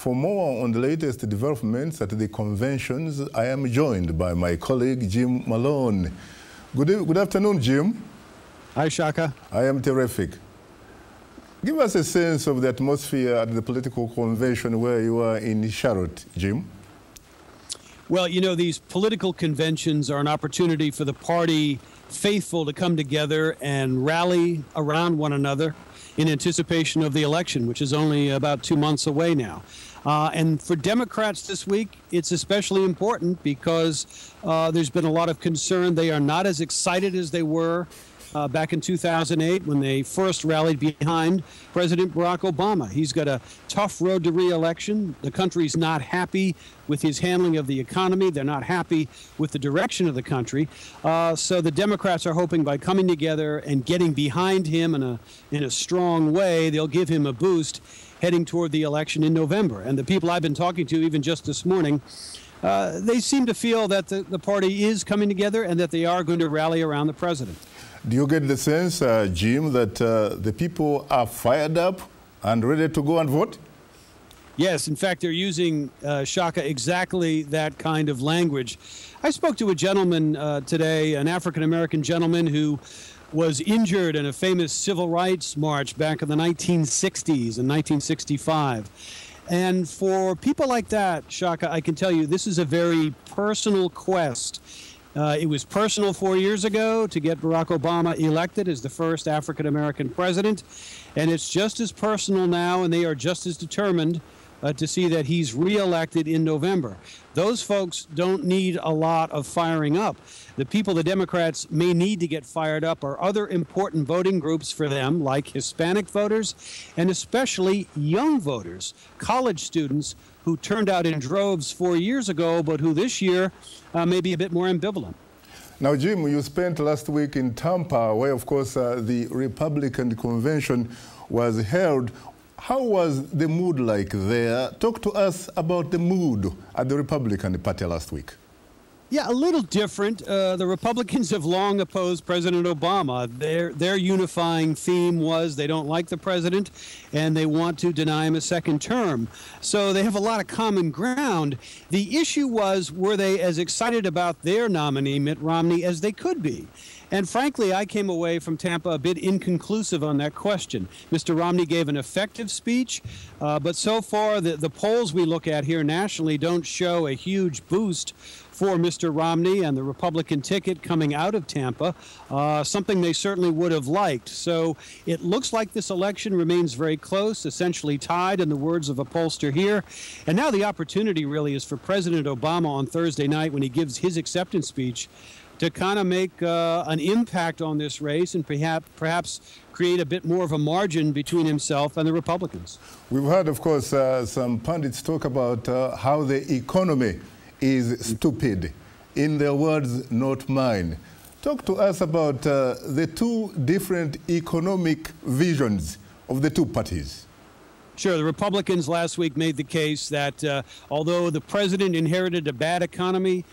For more on the latest developments at the conventions, I am joined by my colleague, Jim Malone. Good afternoon, Jim. Hi, Shaka. I am terrific. Give us a sense of the atmosphere at the political convention where you are in Charlotte, Jim. Well, you know, these political conventions are an opportunity for the party faithful to come together and rally around one another in anticipation of the election, which is only about 2 months away now. And for Democrats this week, it's especially important because there's been a lot of concern. They are not as excited as they were back in 2008 when they first rallied behind President Barack Obama. He's got a tough road to re-election. The country's not happy with his handling of the economy. They're not happy with the direction of the country. So the Democrats are hoping by coming together and getting behind him in a strong way, they'll give him a boost heading toward the election in November. And the people I've been talking to, even just this morning, they seem to feel that the party is coming together and that they are going to rally around the president. Do you get the sense, Jim, that the people are fired up and ready to go and vote? Yes, in fact, they're using, Shaka, exactly that kind of language. I spoke to a gentleman today, an African-American gentleman who was injured in a famous civil rights march back in the 1960s, in 1965. And for people like that, Shaka, I can tell you this is a very personal quest. It was personal 4 years ago to get Barack Obama elected as the first African-American president, and it's just as personal now, and they are just as determined to see that he's re-elected in November. Those folks don't need a lot of firing up. The people the Democrats may need to get fired up are other important voting groups for them, like Hispanic voters and especially young voters, college students who turned out in droves 4 years ago, but who this year may be a bit more ambivalent. Now, Jim, you spent last week in Tampa, where, of course, the Republican convention was held. How was the mood like there? Talk to us about the mood at the Republican Party last week. Yeah, a little different. The Republicans have long opposed President Obama. Their unifying theme was they don't like the president and they want to deny him a second term. So they have a lot of common ground. The issue was, were they as excited about their nominee, Mitt Romney, as they could be? And frankly, I came away from Tampa a bit inconclusive on that question. Mr. Romney gave an effective speech, but so far the polls we look at here nationally don't show a huge boost for Mr. Romney and the Republican ticket coming out of Tampa, something they certainly would have liked. So it looks like this election remains very close, essentially tied in the words of a pollster here. And now the opportunity really is for President Obama on Thursday night when he gives his acceptance speech to kind of make an impact on this race and perhaps create a bit more of a margin between himself and the Republicans. We've heard, of course, some pundits talk about how the economy is stupid. In their words, not mine. Talk to us about the two different economic visions of the two parties. Sure. The Republicans last week made the case that although the president inherited a bad economy,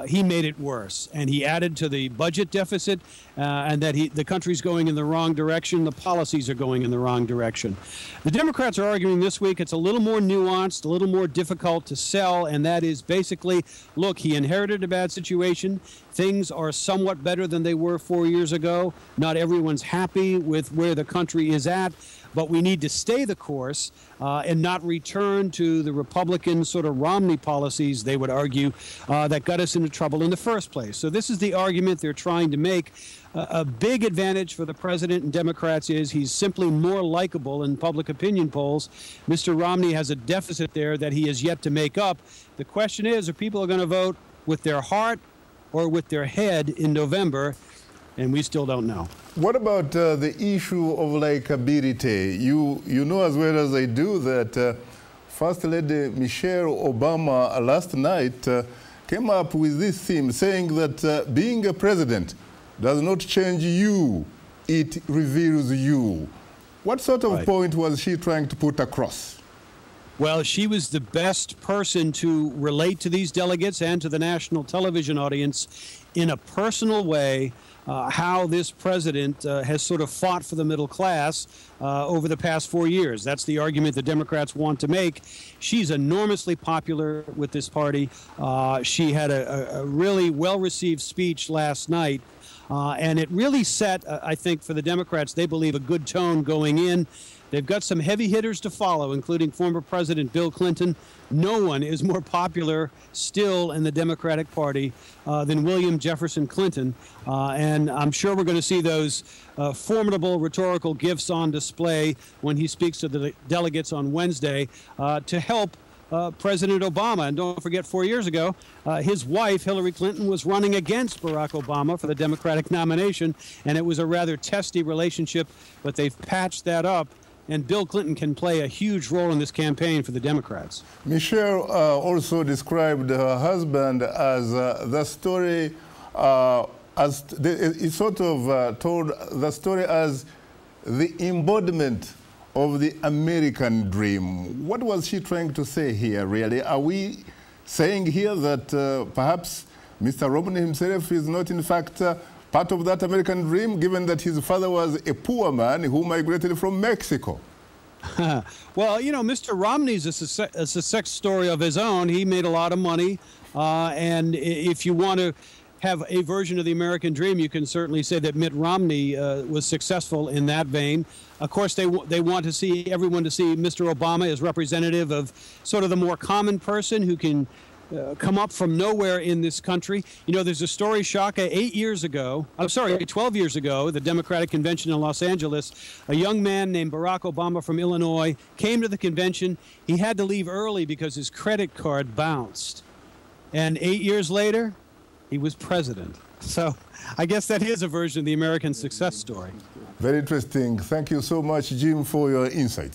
he made it worse, and he added to the budget deficit, and that the country's going in the wrong direction. The policies are going in the wrong direction. The Democrats are arguing this week it's a little more nuanced, a little more difficult to sell, and that is basically, look, he inherited a bad situation. Things are somewhat better than they were 4 years ago. Not everyone's happy with where the country is at, but we need to stay the course and not return to the Republican sort of Romney policies, they would argue, that got us into trouble in the first place. So this is the argument they're trying to make. A big advantage for the president and Democrats is he's simply more likable in public opinion polls. Mr. Romney has a deficit there that he has yet to make up. The question is, are people going to vote with their heart or with their head in November? And we still don't know. What about the issue of likability? You know as well as I do that First Lady Michelle Obama last night came up with this theme saying that being a president does not change you, it reveals you. What sort of point was she trying to put across? Well, she was the best person to relate to these delegates and to the national television audience in a personal way how this president has sort of fought for the middle class over the past 4 years. That's the argument the Democrats want to make. She's enormously popular with this party. She had a really well-received speech last night, and it really set, I think, for the Democrats, they believe, a good tone going in. They've got some heavy hitters to follow, including former President Bill Clinton. No one is more popular still in the Democratic Party than William Jefferson Clinton. And I'm sure we're going to see those formidable rhetorical gifts on display when he speaks to the delegates on Wednesday to help President Obama. And don't forget, 4 years ago, his wife, Hillary Clinton, was running against Barack Obama for the Democratic nomination, and it was a rather testy relationship, but they've patched that up. And Bill Clinton can play a huge role in this campaign for the Democrats. Michelle also described her husband as the story, he sort of told the story as the embodiment of the American dream. What was she trying to say here, really? Are we saying here that perhaps Mr. Romney himself is not, in fact, part of that American dream, given that his father was a poor man who migrated from Mexico? Well, you know, Mr. Romney's a success story of his own. He made a lot of money, and if you want to have a version of the American dream, you can certainly say that Mitt Romney was successful in that vein. Of course, they want to see everyone to see Mr. Obama as representative of sort of the more common person who can come up from nowhere in this country. You know, there's a story, Shaka, 12 years ago, the Democratic Convention in Los Angeles, a young man named Barack Obama from Illinois came to the convention. He had to leave early because his credit card bounced. And 8 years later, he was president. So I guess that is a version of the American success story. Very interesting. Thank you so much, Jim, for your insights.